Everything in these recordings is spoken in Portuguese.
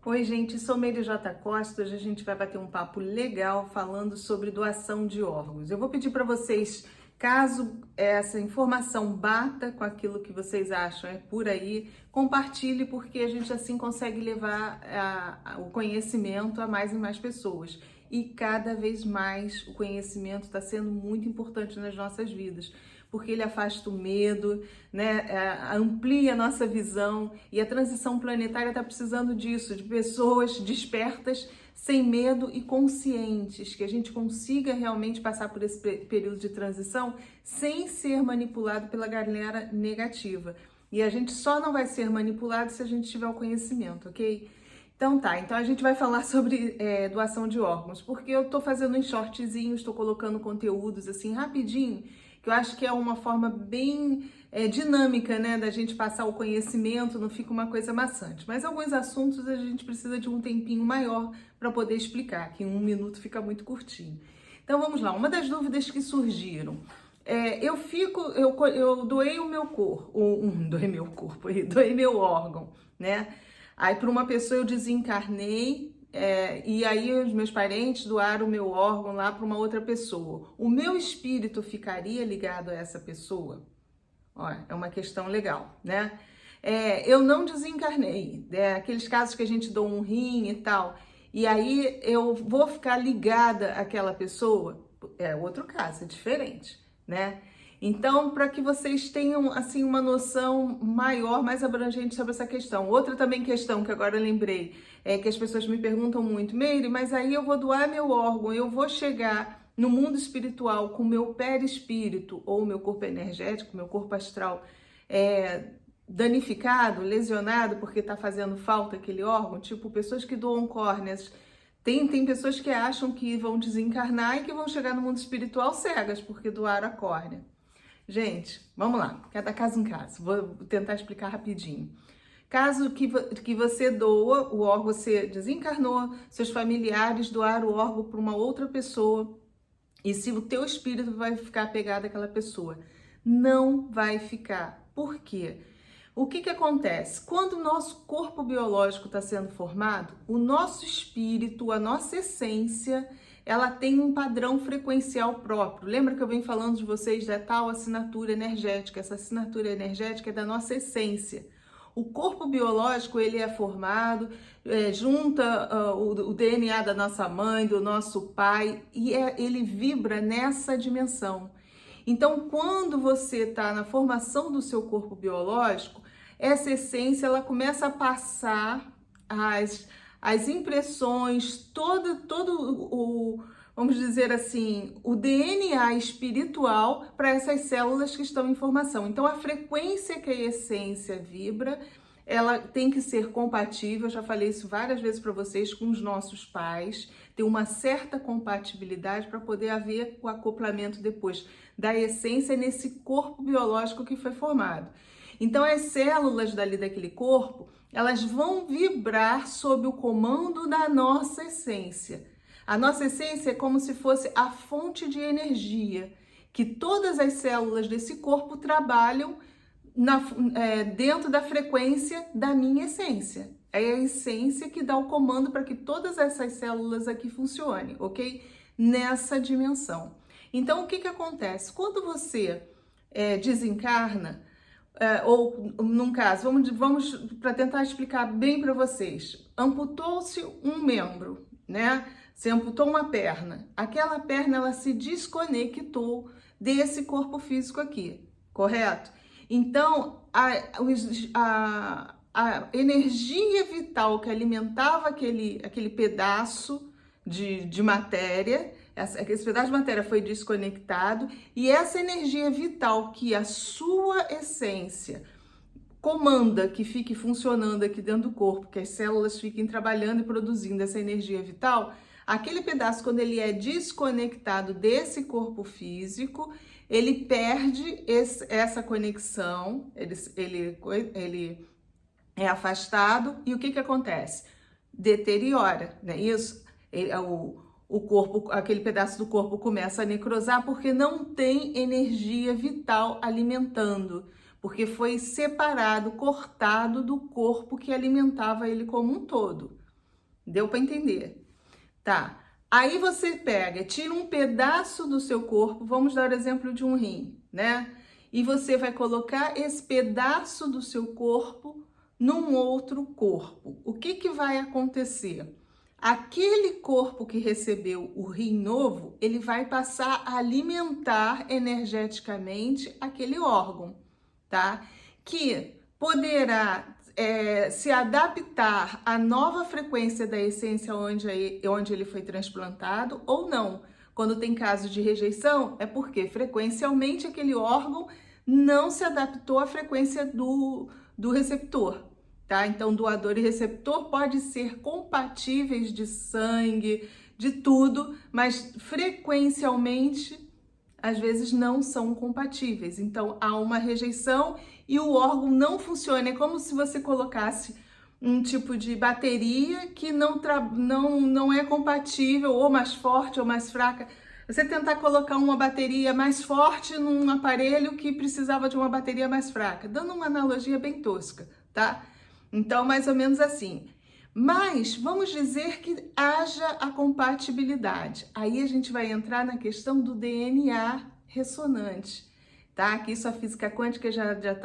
Oi, gente, sou Meire J. Costa. Hoje a gente vai bater um papo legal falando sobre doação de órgãos. Eu vou pedir para vocês, caso essa informação bata com aquilo que vocês acham por aí, compartilhe, porque a gente assim consegue levar o conhecimento a mais e mais pessoas. E cada vez mais o conhecimento está sendo muito importante nas nossas vidas, porque ele afasta o medo, né? Amplia a nossa visão, e a transição planetária está precisando disso, de pessoas despertas, sem medo e conscientes, que a gente consiga realmente passar por esse período de transição sem ser manipulado pela galera negativa. E a gente só não vai ser manipulado se a gente tiver o conhecimento, ok? Então tá, então a gente vai falar sobre doação de órgãos, porque eu tô fazendo em shortzinhos, tô colocando conteúdos assim rapidinho, que eu acho que é uma forma bem dinâmica, né, da gente passar o conhecimento, não fica uma coisa maçante. Mas alguns assuntos a gente precisa de um tempinho maior para poder explicar, que em 1 minuto fica muito curtinho. Então vamos lá, uma das dúvidas que surgiram. Eu doei o meu corpo, doei meu órgão, né? Aí para uma pessoa eu desencarnei, e aí os meus parentes doaram o meu órgão lá para uma outra pessoa. O meu espírito ficaria ligado a essa pessoa? Ó, é uma questão legal, né? Eu não desencarnei, aqueles casos que a gente doa um rim e tal, e aí eu vou ficar ligada àquela pessoa? É outro caso, é diferente, né? Então, para que vocês tenham assim uma noção maior, mais abrangente sobre essa questão. Outra também questão que agora eu lembrei é que as pessoas me perguntam muito, Meire, mas aí eu vou doar meu órgão, eu vou chegar no mundo espiritual com meu perispírito ou meu corpo energético, meu corpo astral danificado, lesionado porque está fazendo falta aquele órgão, tipo pessoas que doam córneas. Tem pessoas que acham que vão desencarnar e que vão chegar no mundo espiritual cegas porque doaram a córnea. Gente, vamos lá, cada caso um caso, vou tentar explicar rapidinho. Caso que você doa o órgão, você desencarnou, seus familiares doaram o órgão para uma outra pessoa, e se o teu espírito vai ficar apegado àquela pessoa? Não vai ficar. Por quê? O que acontece? Quando o nosso corpo biológico está sendo formado, o nosso espírito, a nossa essência, ela tem um padrão frequencial próprio. Lembra que eu venho falando de vocês da tal assinatura energética? Essa assinatura energética é da nossa essência. O corpo biológico, ele é formado, junta o DNA da nossa mãe, do nosso pai, e ele vibra nessa dimensão. Então, quando você está na formação do seu corpo biológico, essa essência ela começa a passar as impressões, vamos dizer assim, o DNA espiritual para essas células que estão em formação. Então, a frequência que a essência vibra, ela tem que ser compatível, eu já falei isso várias vezes para vocês, com os nossos pais, ter uma certa compatibilidade para poder haver o acoplamento depois da essência nesse corpo biológico que foi formado. Então, as células daquele corpo, elas vão vibrar sob o comando da nossa essência. A nossa essência é como se fosse a fonte de energia, que todas as células desse corpo trabalham dentro da frequência da minha essência. É a essência que dá o comando para que todas essas células aqui funcionem, ok? Nessa dimensão. Então, o que acontece? Quando você desencarna, ou num caso, vamos para tentar explicar bem para vocês, amputou-se um membro, né? Você amputou uma perna, aquela perna ela se desconectou desse corpo físico aqui, correto? Então, a energia vital que alimentava aquele pedaço de matéria, esse pedaço de matéria foi desconectado, e essa energia vital que a sua essência comanda que fique funcionando aqui dentro do corpo, que as células fiquem trabalhando e produzindo essa energia vital, aquele pedaço, quando ele é desconectado desse corpo físico, ele perde essa conexão, ele é afastado, e o que acontece? Deteriora, não é isso? O corpo, aquele pedaço do corpo começa a necrosar porque não tem energia vital alimentando, porque foi separado, cortado do corpo que alimentava ele como um todo, Deu para entender? Tá. Aí você pega, tira um pedaço do seu corpo, vamos dar o exemplo de um rim, né? E você vai colocar esse pedaço do seu corpo num outro corpo. O que que vai acontecer? Aquele corpo que recebeu o rim novo, ele vai passar a alimentar energeticamente aquele órgão, tá? Que poderá se adaptar à nova frequência da essência onde ele foi transplantado ou não. Quando tem caso de rejeição, é porque frequencialmente aquele órgão não se adaptou à frequência do receptor, tá? Então, doador e receptor pode ser compatíveis de sangue, de tudo, mas frequencialmente às vezes não são compatíveis. Então, há uma rejeição e o órgão não funciona. É como se você colocasse um tipo de bateria que não é compatível, ou mais forte ou mais fraca. Você tentar colocar uma bateria mais forte num aparelho que precisava de uma bateria mais fraca, dando uma analogia bem tosca, tá? Então, mais ou menos assim. Mas vamos dizer que haja a compatibilidade. Aí a gente vai entrar na questão do DNA ressonante, tá? Que isso a física quântica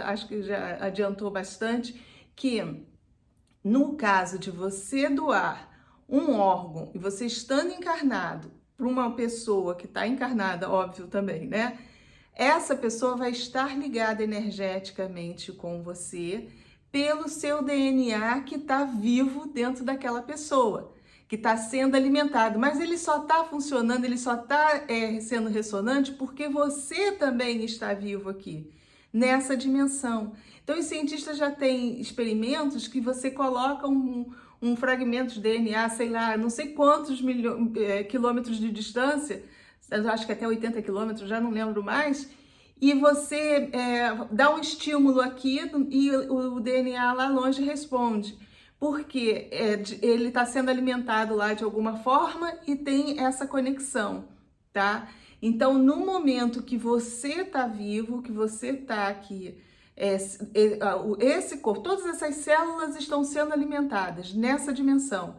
acho que já adiantou bastante, que no caso de você doar um órgão e você estando encarnado para uma pessoa que está encarnada, óbvio também, né? Essa pessoa vai estar ligada energeticamente com você pelo seu DNA que está vivo dentro daquela pessoa, que está sendo alimentado, mas ele só está funcionando, ele só está sendo ressonante porque você também está vivo aqui, nessa dimensão. Então, os cientistas já têm experimentos que você coloca um fragmento de DNA, sei lá, não sei quantos quilômetros de distância, eu acho que até 80 quilômetros, já não lembro mais, e você dá um estímulo aqui e o DNA lá longe responde, porque ele está sendo alimentado lá de alguma forma e tem essa conexão, tá? Então, no momento que você está vivo, que você está aqui, esse corpo, todas essas células estão sendo alimentadas nessa dimensão.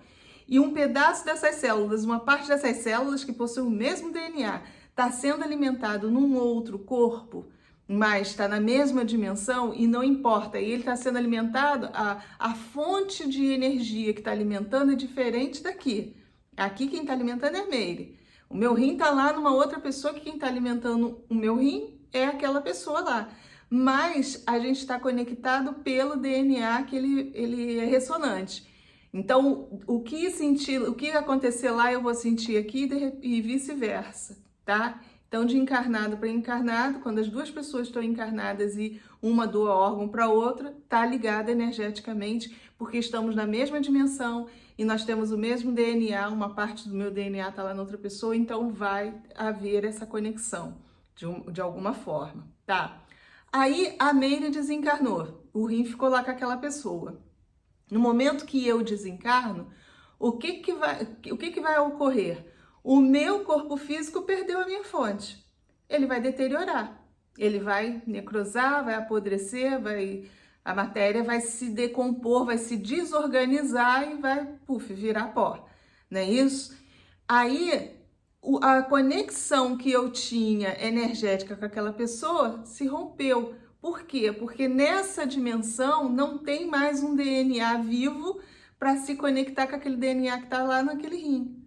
E um pedaço dessas células, uma parte dessas células que possuem o mesmo DNA, está sendo alimentado num outro corpo, mas está na mesma dimensão e não importa, e ele está sendo alimentado, a fonte de energia que está alimentando é diferente daqui. Aqui quem está alimentando é Meire. O meu rim está lá numa outra pessoa que quem está alimentando o meu rim é aquela pessoa lá. Mas a gente está conectado pelo DNA que ele é ressonante. Então, o que acontecer lá eu vou sentir aqui e vice-versa, tá? Então, de encarnado para encarnado, quando as duas pessoas estão encarnadas e uma doa órgão para outra, tá ligada energeticamente, porque estamos na mesma dimensão e nós temos o mesmo DNA, uma parte do meu DNA está lá na outra pessoa, então vai haver essa conexão de alguma forma, tá? Aí a Meire desencarnou, o rim ficou lá com aquela pessoa. No momento que eu desencarno, o que vai ocorrer? O meu corpo físico perdeu a minha fonte. Ele vai deteriorar, ele vai necrosar, vai apodrecer, a matéria vai se decompor, vai se desorganizar e vai, virar pó. Não é isso? Aí, a conexão que eu tinha energética com aquela pessoa se rompeu. Por quê? Porque nessa dimensão não tem mais um DNA vivo para se conectar com aquele DNA que está lá naquele rim.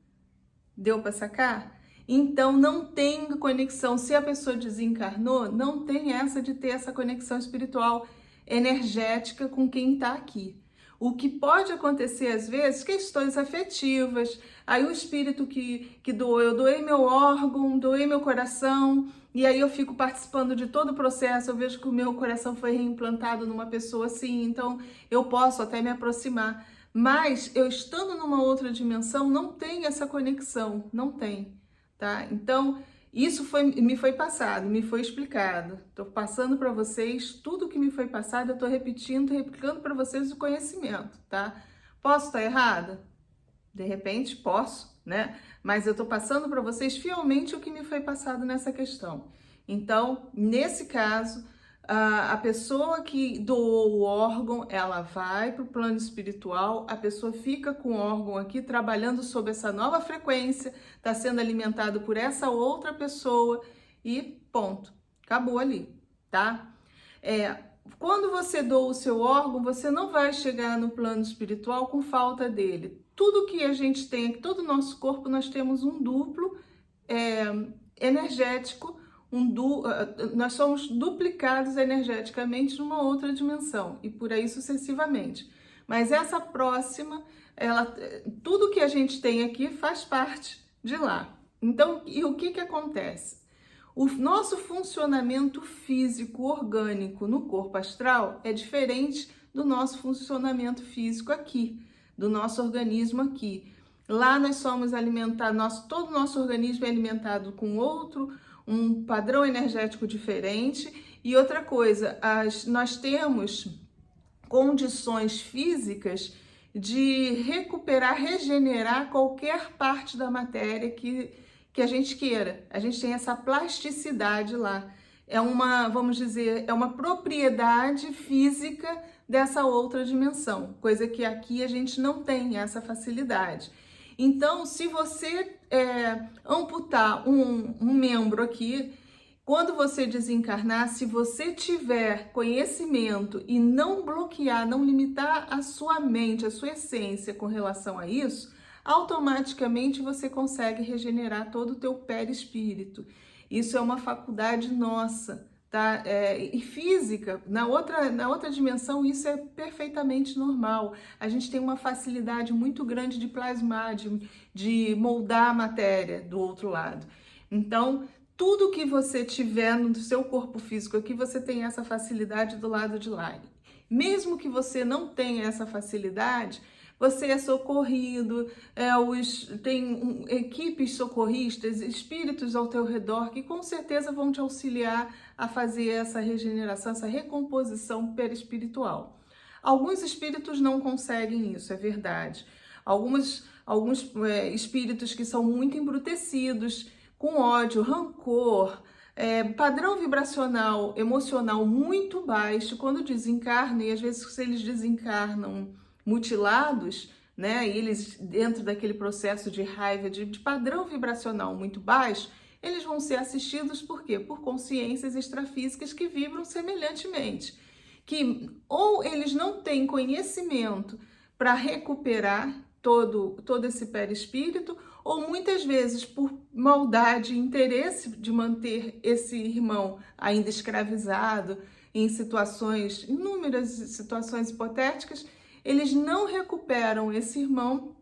Deu para sacar? Então não tem conexão. Se a pessoa desencarnou, não tem essa de ter essa conexão espiritual energética com quem está aqui. O que pode acontecer às vezes, questões afetivas, aí o espírito que doou, eu doei meu órgão, doei meu coração, e aí eu fico participando de todo o processo, eu vejo que o meu coração foi reimplantado numa pessoa assim, então eu posso até me aproximar. Mas eu estando numa outra dimensão, não tem essa conexão, não tem, tá? Então, isso me foi passado, me foi explicado. Estou passando para vocês tudo que me foi passado, eu estou replicando para vocês o conhecimento, tá? Posso estar errada? De repente, posso, né? Mas eu estou passando para vocês fielmente o que me foi passado nessa questão. Então, nesse caso, a pessoa que doou o órgão, ela vai para o plano espiritual, a pessoa fica com o órgão aqui, trabalhando sob essa nova frequência, está sendo alimentado por essa outra pessoa e ponto, acabou ali, tá? Quando você doa o seu órgão, você não vai chegar no plano espiritual com falta dele. Tudo que a gente tem, todo o nosso corpo, nós temos um duplo energético, nós somos duplicados energeticamente numa outra dimensão e por aí sucessivamente. Mas essa próxima, tudo que a gente tem aqui faz parte de lá. Então, e o que acontece? O nosso funcionamento físico orgânico no corpo astral é diferente do nosso funcionamento físico aqui, do nosso organismo aqui. Lá nós somos alimentados, todo o nosso organismo é alimentado com um padrão energético diferente. E outra coisa, nós temos condições físicas de recuperar, regenerar qualquer parte da matéria que a gente queira. A gente tem essa plasticidade lá. Vamos dizer, é uma propriedade física dessa outra dimensão, coisa que aqui a gente não tem essa facilidade. Então, se você amputar um membro aqui, quando você desencarnar, se você tiver conhecimento e não bloquear, não limitar a sua mente, a sua essência com relação a isso, automaticamente você consegue regenerar todo o teu perispírito. Isso é uma faculdade nossa, tá? E física, na outra dimensão, isso é perfeitamente normal. A gente tem uma facilidade muito grande de plasmar, de moldar a matéria do outro lado. Então, tudo que você tiver no seu corpo físico aqui, você tem essa facilidade do lado de lá. Mesmo que você não tenha essa facilidade, você é socorrido, tem equipes socorristas, espíritos ao teu redor que com certeza vão te auxiliar a fazer essa regeneração, essa recomposição perispiritual. Alguns espíritos não conseguem isso, é verdade. Alguns espíritos que são muito embrutecidos, com ódio, rancor, padrão vibracional, emocional muito baixo, quando desencarnam, e às vezes se eles desencarnam mutilados, né, e eles dentro daquele processo de raiva, de padrão vibracional muito baixo, eles vão ser assistidos por quê? Por consciências extrafísicas que vibram semelhantemente, que ou eles não têm conhecimento para recuperar todo esse perispírito, ou muitas vezes por maldade e interesse de manter esse irmão ainda escravizado em inúmeras situações hipotéticas, eles não recuperam esse irmão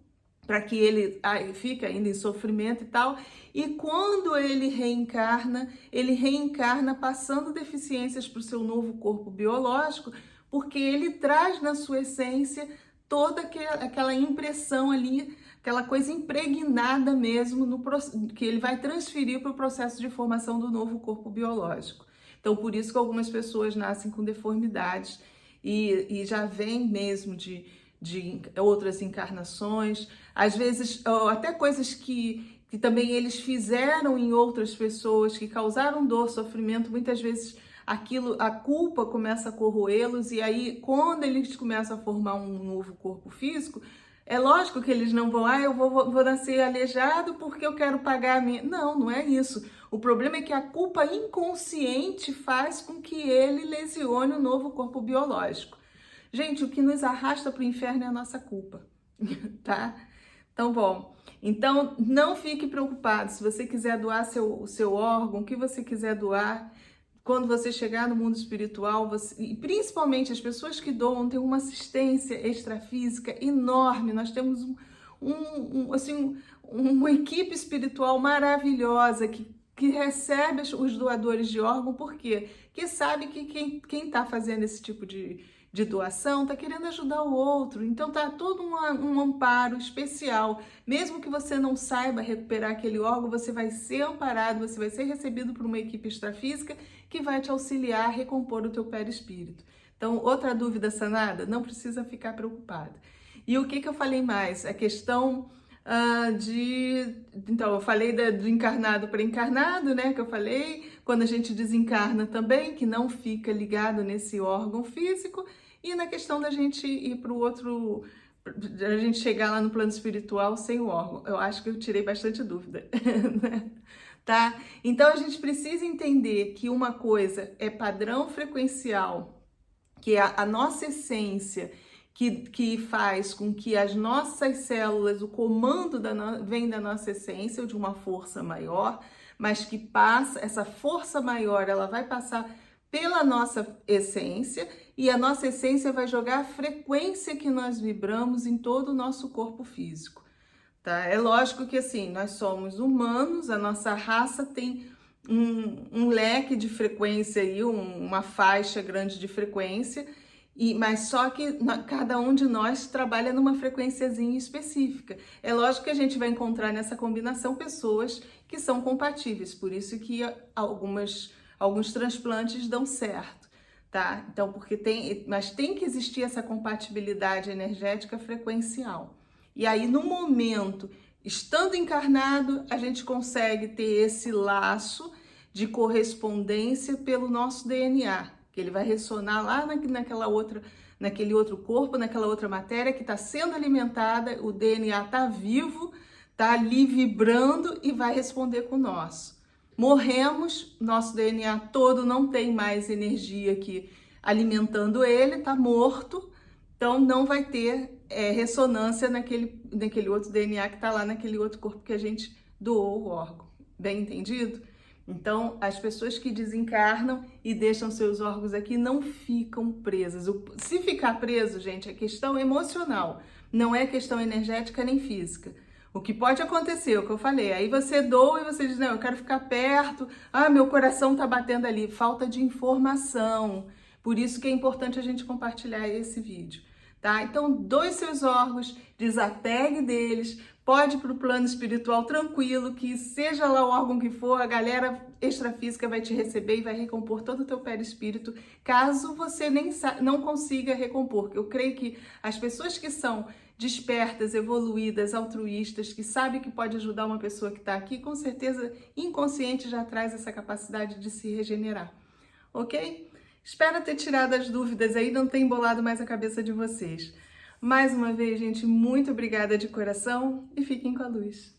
para que ele fique ainda em sofrimento e tal, e quando ele reencarna passando deficiências para o seu novo corpo biológico, porque ele traz na sua essência toda aquela impressão ali, aquela coisa impregnada mesmo, que ele vai transferir para o processo de formação do novo corpo biológico. Então, por isso que algumas pessoas nascem com deformidades, e já vem mesmo de outras encarnações, às vezes até coisas que também eles fizeram em outras pessoas, que causaram dor, sofrimento, muitas vezes a culpa começa a corroê-los, e aí quando eles começam a formar um novo corpo físico, é lógico que eles não vão, eu vou nascer aleijado porque eu quero pagar a minha... Não é isso. O problema é que a culpa inconsciente faz com que ele lesione o novo corpo biológico. Gente, o que nos arrasta para o inferno é a nossa culpa, tá? Então, bom, não fique preocupado. Se você quiser doar o seu órgão, o que você quiser doar, quando você chegar no mundo espiritual, e principalmente as pessoas que doam têm uma assistência extrafísica enorme. Nós temos uma equipe espiritual maravilhosa que recebe os doadores de órgão, por quê? Que sabe que quem está fazendo esse tipo de doação está querendo ajudar o outro. Então tá todo um amparo especial. Mesmo que você não saiba recuperar aquele órgão, você vai ser amparado, você vai ser recebido por uma equipe extrafísica que vai te auxiliar a recompor o teu perispírito. Então, outra dúvida sanada? Não precisa ficar preocupada. E o que eu falei mais? A questão Então, eu falei do encarnado para encarnado, né? Que eu falei, quando a gente desencarna também, que não fica ligado nesse órgão físico, e na questão da gente ir para o outro, a gente chegar lá no plano espiritual sem o órgão. Eu acho que eu tirei bastante dúvida, né? Tá? Então a gente precisa entender que uma coisa é padrão frequencial, que é a nossa essência, que faz com que as nossas células, o comando vem da nossa essência, ou de uma força maior, mas que passa, essa força maior, ela vai passar pela nossa essência, e a nossa essência vai jogar a frequência que nós vibramos em todo o nosso corpo físico. Tá? É lógico que assim, nós somos humanos, a nossa raça tem um leque de frequência aí, uma faixa grande de frequência, mas só que cada um de nós trabalha numa frequenciazinha específica. É lógico que a gente vai encontrar nessa combinação pessoas que são compatíveis, por isso que alguns transplantes dão certo, tá? Então, mas tem que existir essa compatibilidade energética frequencial. E aí, no momento, estando encarnado, a gente consegue ter esse laço de correspondência pelo nosso DNA, que ele vai ressonar lá naquele outro corpo, naquela outra matéria que está sendo alimentada, o DNA está vivo, está ali vibrando e vai responder com o nosso. Morremos, nosso DNA todo não tem mais energia aqui alimentando ele, está morto, então não vai ter ressonância naquele outro DNA que está lá naquele outro corpo que a gente doou o órgão. Bem entendido? Então, as pessoas que desencarnam e deixam seus órgãos aqui não ficam presas. Se ficar preso, gente, é questão emocional, não é questão energética nem física. O que pode acontecer, o que eu falei, aí você doa e você diz, não, eu quero ficar perto, meu coração tá batendo ali. Falta de informação. Por isso que é importante a gente compartilhar esse vídeo. Tá? Então, doe seus órgãos, desapegue deles, pode ir para o plano espiritual tranquilo, que seja lá o órgão que for, a galera extrafísica vai te receber e vai recompor todo o teu perispírito, caso você não consiga recompor. Eu creio que as pessoas que são despertas, evoluídas, altruístas, que sabem que pode ajudar uma pessoa que está aqui, com certeza inconsciente já traz essa capacidade de se regenerar, ok? Espero ter tirado as dúvidas aí, não ter embolado mais a cabeça de vocês. Mais uma vez, gente, muito obrigada de coração e fiquem com a luz.